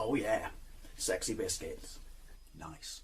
Oh yeah, sexy biscuits. Nice.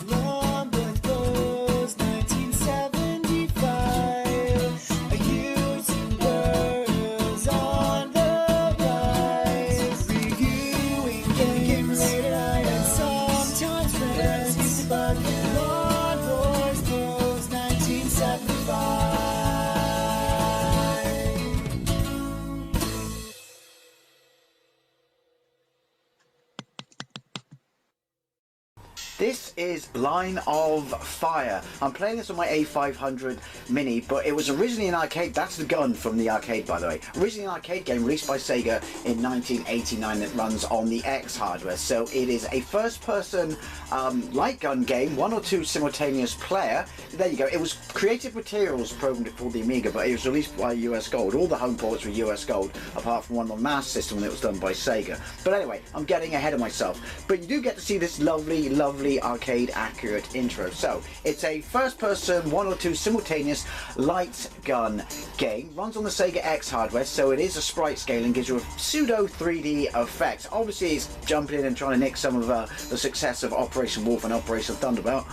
Long goes 1975. A YouTuber's on the rise, reviewing games late at night and sometimes friends. But Long goes 1975. This is Line of Fire. I'm playing this on my A500 Mini, but it was originally an arcade. That's the gun from the arcade, by the way. Originally an arcade game released by SEGA in 1989 that runs on the X hardware. So it is a first-person light gun game, 1 or 2 simultaneous player. There you go. It was Creative Materials programmed it for the Amiga, but it was released by US Gold. All the home ports were US Gold, apart from one on the Master System that was done by SEGA. But anyway, I'm getting ahead of myself. But you do get to see this lovely, lovely arcade accurate intro. So it's a first person 1 or 2 simultaneous light gun game, runs on the SEGA X hardware, so it is a sprite scaling, gives you a pseudo 3D effect. Obviously it's jumping in and trying to nick some of the success of Operation Wolf and Operation Thunderbolt.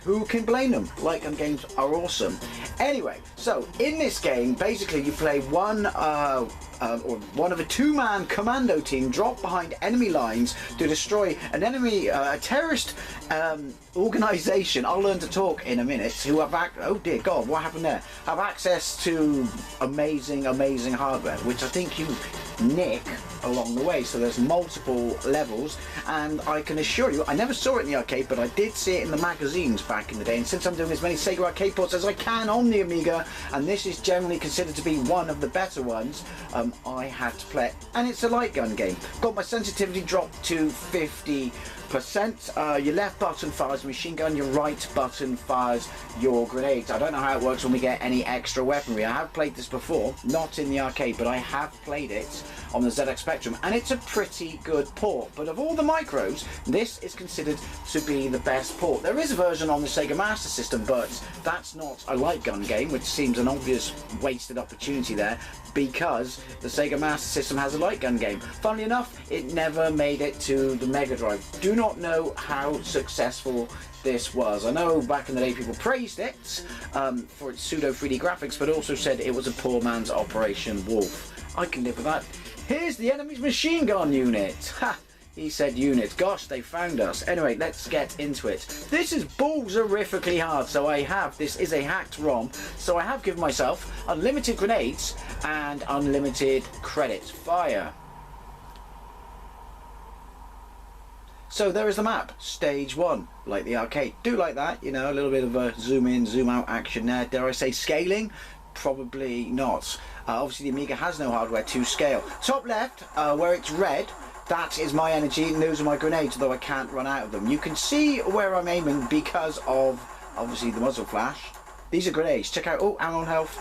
Who can blame them? Light gun games are awesome. Anyway, so in this game basically you play one of a 2-man commando team dropped behind enemy lines to destroy an enemy, a terrorist organisation, I'll learn to talk in a minute, who have, oh dear God, what happened there? Have access to amazing, amazing hardware, which I think you nick along the way. So there's multiple levels, and I can assure you, I never saw it in the arcade, but I did see it in the magazines back in the day, and since I'm doing as many SEGA arcade ports as I can on the Amiga, and this is generally considered to be one of the better ones, I had to play it, and it's a light gun game. Got my sensitivity dropped to 50%. Your left button fires a machine gun, your right button fires your grenades. I don't know how it works when we get any extra weaponry. I have played this before, not in the arcade, but I have played it on the ZX Spectrum, and it's a pretty good port. But of all the micros, this is considered to be the best port. There is a version on the SEGA Master System, but that's not a light gun game, which seems an obvious wasted opportunity there, because the SEGA Master System has a light gun game. Funnily enough, it never made it to the Mega Drive. Do not know how successful this was. I know back in the day people praised it for its pseudo 3D graphics, but also said it was a poor man's Operation Wolf. I can live with that. Here's the enemy's machine gun unit. Ha! He said unit. Gosh, they found us. Anyway, let's get into it. This is balls-horrifically hard, so this is a hacked ROM, so I have given myself unlimited grenades and unlimited credits. Fire. So there is the map, stage 1, like the arcade. Do like that, you know, a little bit of a zoom in, zoom out action there. Dare I say scaling? Probably not. Obviously the Amiga has no hardware to scale. Top left, where it's red, that is my energy, and those are my grenades, though I can't run out of them. You can see where I'm aiming because of, obviously, the muzzle flash. These are grenades. Check out, oh, I'm on health.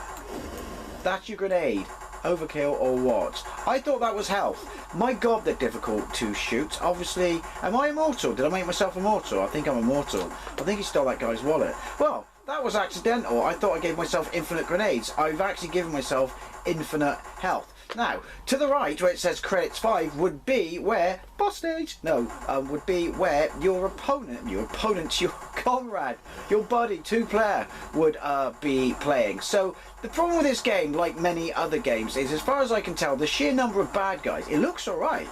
That's your grenade. Overkill or what? I thought that was health. My God, they're difficult to shoot. Obviously, am I immortal? Did I make myself immortal? I think I'm immortal. I think he stole that guy's wallet. Well, that was accidental. I thought I gave myself infinite grenades. I've actually given myself infinite health. Now, to the right, where it says credits 5, would be where, boss stage, no, would be where your opponent, your comrade, your buddy, 2-player, would be playing. So, the problem with this game, like many other games, is as far as I can tell, the sheer number of bad guys, it looks alright,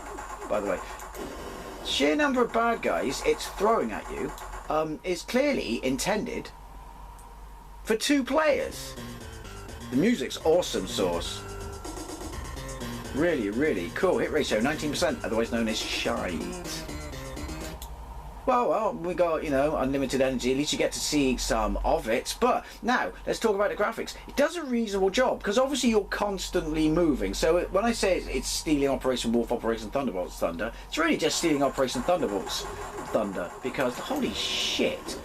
by the way, sheer number of bad guys it's throwing at you is clearly intended for 2 players. The music's awesome, Source. Really, really cool. Hit ratio 19%, otherwise known as shite. Well, we got, you know, unlimited energy. At least you get to see some of it. But now, let's talk about the graphics. It does a reasonable job, because obviously you're constantly moving. So when I say it's stealing Operation Wolf, Operation Thunderbolt's thunder, it's really just stealing Operation Thunderbolt's thunder, because holy shit.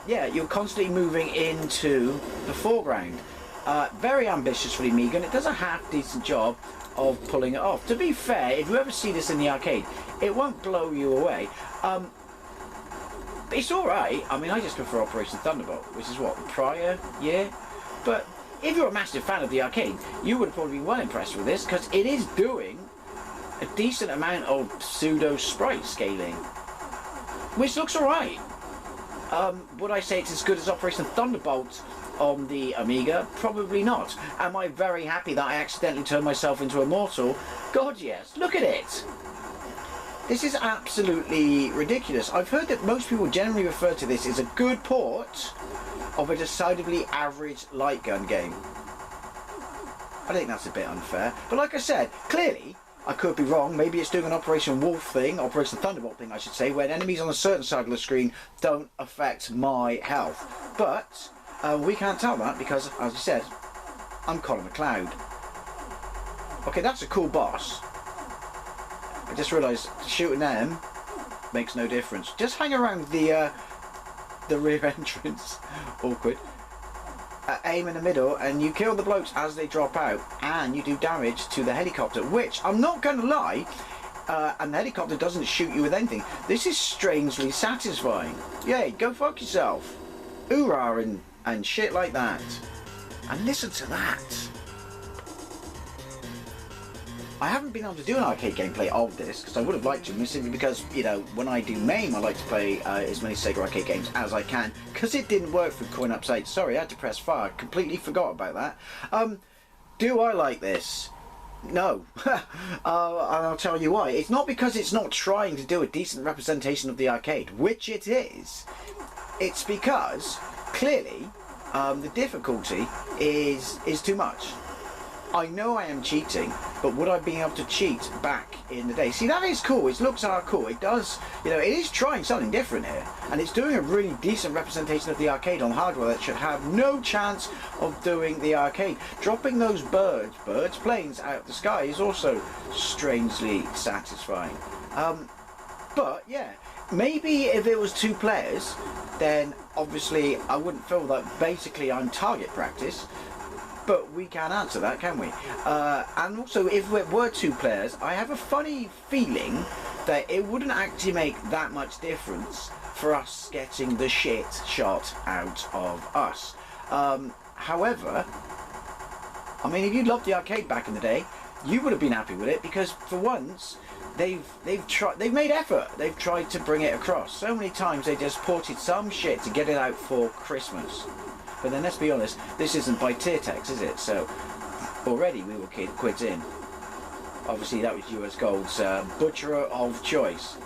Yeah, you're constantly moving into the foreground. Very ambitious for the Amiga, and it does a half-decent job of pulling it off. To be fair, if you ever see this in the arcade, it won't blow you away. It's alright. I mean, I just prefer Operation Thunderbolt, which is what, the prior year? But if you're a massive fan of the arcade, you would probably be well impressed with this, because it is doing a decent amount of pseudo sprite scaling, which looks alright. Would I say it's as good as Operation Thunderbolt on the Amiga? Probably not. Am I very happy that I accidentally turned myself into a mortal? God yes, look at it! This is absolutely ridiculous. I've heard that most people generally refer to this as a good port of a decidedly average light gun game. I think that's a bit unfair. But like I said, clearly, I could be wrong. Maybe it's doing an Operation Wolf thing, Operation Thunderbolt thing I should say, when enemies on a certain side of the screen don't affect my health. But we can't tell that because, as I said, I'm Colin McLeod. Okay, that's a cool boss. I just realised shooting them makes no difference. Just hang around the rear entrance. Awkward. Aim in the middle and you kill the blokes as they drop out, and you do damage to the helicopter, which I'm not going to lie, and the helicopter doesn't shoot you with anything. This is strangely satisfying. Yay, go fuck yourself. Hoorah and shit like that. And listen to that. I haven't been able to do an arcade gameplay of this because I would have liked to, simply because, you know, when I do MAME I like to play as many Sega arcade games as I can, because it didn't work for Coin Up Sight. Sorry, I had to press fire. Completely forgot about that. Do I like this? No. And I'll tell you why. It's not because it's not trying to do a decent representation of the arcade, which it is. It's because, clearly, the difficulty is too much. I know I am cheating, but would I be able to cheat back in the day? See, that is cool. It looks hardcore. It does, you know, it is trying something different here. And it's doing a really decent representation of the arcade on hardware that should have no chance of doing the arcade. Dropping those planes out of the sky is also strangely satisfying. But, yeah, maybe if it was 2 players, then obviously I wouldn't feel that basically I'm target practice. But we can't answer that, can we? And also, if it were 2 players, I have a funny feeling that it wouldn't actually make that much difference for us getting the shit shot out of us. However, I mean, if you loved the arcade back in the day, you would have been happy with it, because for once they've made effort. They've tried to bring it across. So many times they just ported some shit to get it out for Christmas. But then let's be honest, this isn't by Tiertex, is it? So already we were quids in. Obviously that was US Gold's butcher of choice.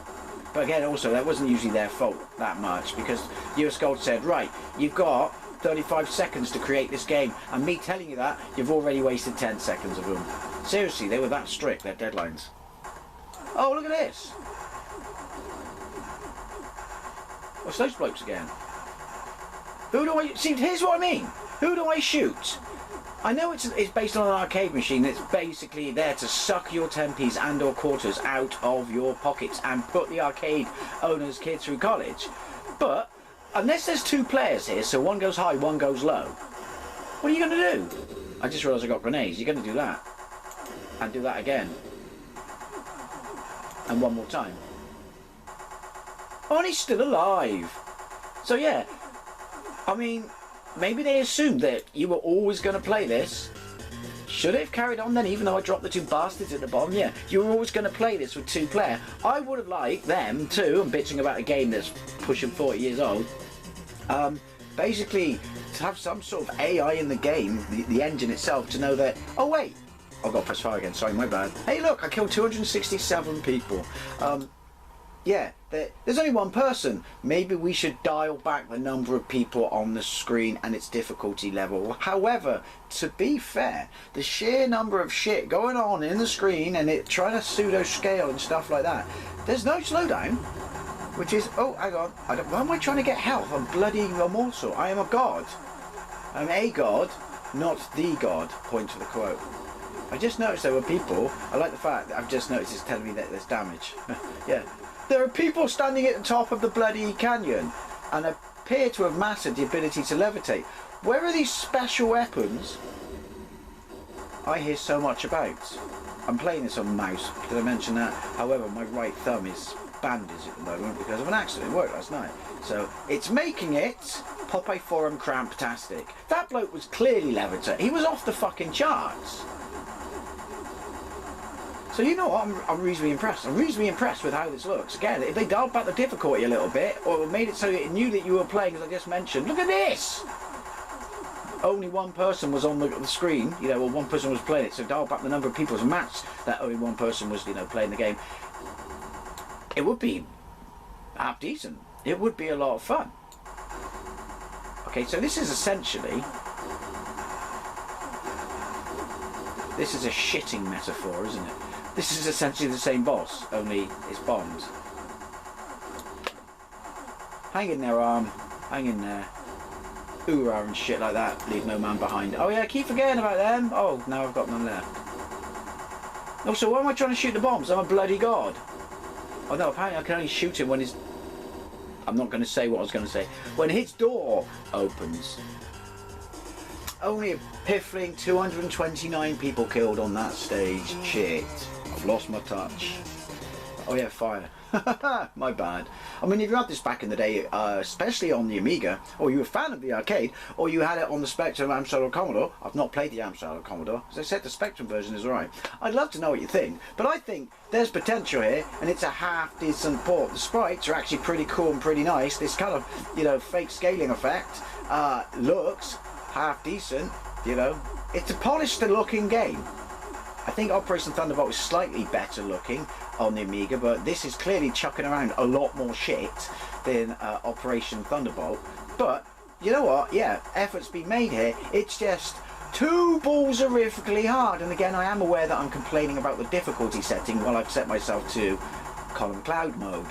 But again, also that wasn't usually their fault that much, because US Gold said, right, you've got 35 seconds to create this game, and me telling you that, you've already wasted 10 seconds of them. Seriously, they were that strict, their deadlines. Oh, look at this. What's those blokes again? Who do I... See, here's what I mean. Who do I shoot? I know it's based on an arcade machine that's basically there to suck your 10p's and or quarters out of your pockets and put the arcade owner's kid through college. But, unless there's 2 players here, so one goes high, one goes low, what are you going to do? I just realised I got grenades. You're going to do that. And do that again. And one more time. Oh, and he's still alive. So yeah, I mean, maybe they assumed that you were always going to play this. Should it have carried on then, even though I dropped the 2 bastards at the bottom? Yeah, you were always going to play this with 2 player. I would have liked them too, I'm bitching about a game that's pushing 40 years old. Basically, to have some sort of AI in the game, the engine itself, to know that, oh wait, I've got to press fire again, sorry, my bad. Hey look, I killed 267 people. Yeah, there's only 1 person. Maybe we should dial back the number of people on the screen and its difficulty level. However, to be fair, the sheer number of shit going on in the screen and it trying to pseudo scale and stuff like that, there's no slowdown. Which is, oh, hang on, why am I trying to get health? I'm bloody immortal. I am a god. I'm a god, not the god. Point to the quote. I just noticed there were people, I like the fact that I've just noticed it's telling me that there's damage. Yeah. There are people standing at the top of the bloody canyon and appear to have mastered the ability to levitate. Where are these special weapons I hear so much about? I'm playing this on mouse, did I mention that? However, my right thumb is bandaged at the moment because of an accident. It worked last night. So it's making it Popeye Forum Cramptastic. That bloke was clearly levitate. He was off the fucking charts. So you know what, I'm reasonably impressed. I'm reasonably impressed with how this looks. Again, if they dialed back the difficulty a little bit, or made it so it knew that you were playing, as I just mentioned, look at this! Only one person was on the screen, you know, or one person was playing it, so dial back the number of people to match that only one person was, you know, playing the game. It would be half decent. It would be a lot of fun. Okay, so this is essentially... This is a shitting metaphor, isn't it? This is essentially the same boss, only it's bombs. Hang in there, arm. Hang in there. Hoorah and shit like that. Leave no man behind. Oh yeah, keep forgetting about them. Oh, now I've got none left. Oh, so why am I trying to shoot the bombs? I'm a bloody god. Oh no, apparently I can only shoot him when his... I'm not going to say what I was going to say. When his door opens. Only a piffling 229 people killed on that stage. Shit. I've lost my touch. Oh yeah, fire. My bad. I mean, if you had this back in the day, especially on the Amiga, or you were a fan of the arcade, or you had it on the Spectrum, Amstrad or Commodore. I've not played the Amstrad or Commodore. As I said, the Spectrum version is alright. I'd love to know what you think, but I think there's potential here, and it's a half decent port. The sprites are actually pretty cool and pretty nice. This kind of, you know, fake scaling effect looks half decent, you know. It's a polished looking game. I think Operation Thunderbolt is slightly better looking on the Amiga, but this is clearly chucking around a lot more shit than Operation Thunderbolt. But, you know what, yeah, effort's been made here. It's just too balls-horrifically hard. And again, I am aware that I'm complaining about the difficulty setting while I've set myself to column cloud mode.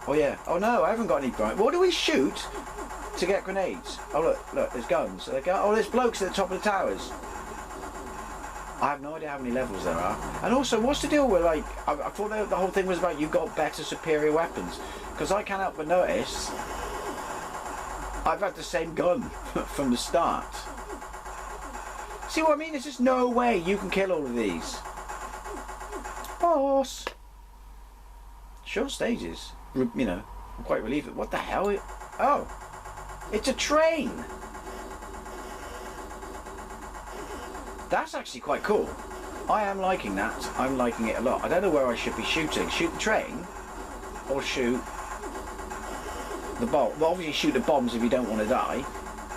Oh yeah, oh no, I haven't got any grenades. What do we shoot to get grenades? Oh look, there's guns. Oh, there's blokes at the top of the towers. I have no idea how many levels there are. And also, what's the deal with, like, I thought the whole thing was about you got better, superior weapons. Because I can't help but notice I've had the same gun from the start. See what I mean? There's just no way you can kill all of these. Boss! Short stages. You know, I'm quite relieved. What the hell? Oh! It's a train! That's actually quite cool. I am liking that. I'm liking it a lot. I don't know where I should be shooting. Shoot the train? Or shoot the bomb? Well, obviously shoot the bombs if you don't want to die.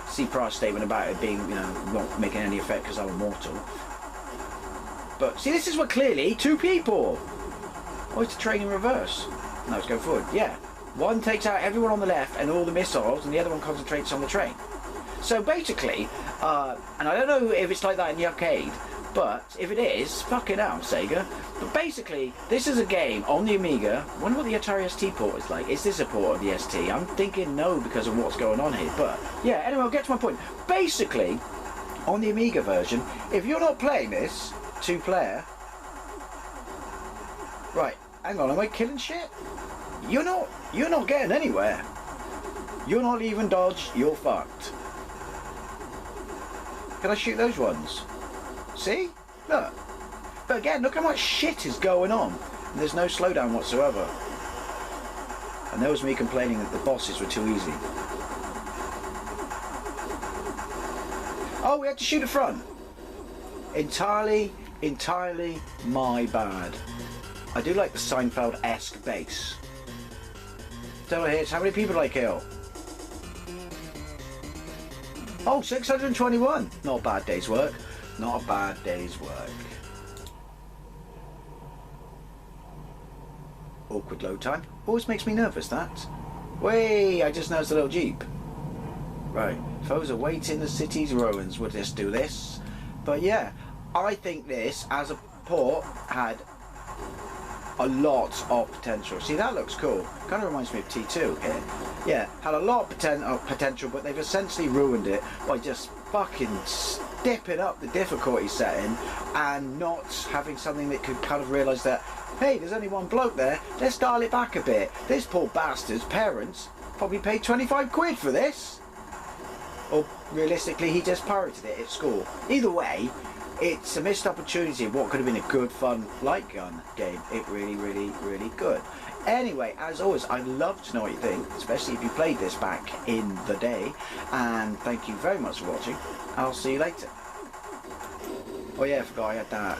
See Prior's statement about it being, you know, not making any effect because I'm immortal. But, see, this is what clearly two people. Oh, it's a train in reverse. No, let's go forward. Yeah. One takes out everyone on the left and all the missiles, and the other one concentrates on the train. So basically, and I don't know if it's like that in the arcade, but if it is, fucking hell, Sega. But basically, this is a game on the Amiga. I wonder what the Atari ST port is like. Is this a port of the ST? I'm thinking no because of what's going on here. But yeah, anyway, I'll get to my point. Basically, on the Amiga version, if you're not playing this, two-player... Right, hang on, am I killing shit? You're not getting anywhere. You're not even dodge, you're fucked. Can I shoot those ones? See? Look. But again, look how much shit is going on. And there's no slowdown whatsoever. And there was me complaining that the bosses were too easy. Oh, we had to shoot the front. Entirely my bad. I do like the Seinfeld-esque bass. Total hits. How many people did I kill? Oh, 621. Not a bad day's work. Not a bad day's work. Awkward load time. Always makes me nervous, that. Way, I just noticed a little jeep. Right. Foes await in the city's ruins. We'll just do this. But yeah, I think this, as a port, had a lot of potential. See, that looks cool. Kind of reminds me of T2 here. Yeah, had a lot of potential, but they've essentially ruined it by just fucking stepping up the difficulty setting and not having something that could kind of realise that, hey, there's only one bloke there, let's dial it back a bit. This poor bastard's parents probably paid 25 quid for this. Or realistically, he just pirated it at school. Either way, it's a missed opportunity of what could have been a good, fun light gun game. It really good. Anyway, as always, I'd love to know what you think, especially if you played this back in the day. And thank you very much for watching. I'll see you later. Oh yeah, I forgot I had that.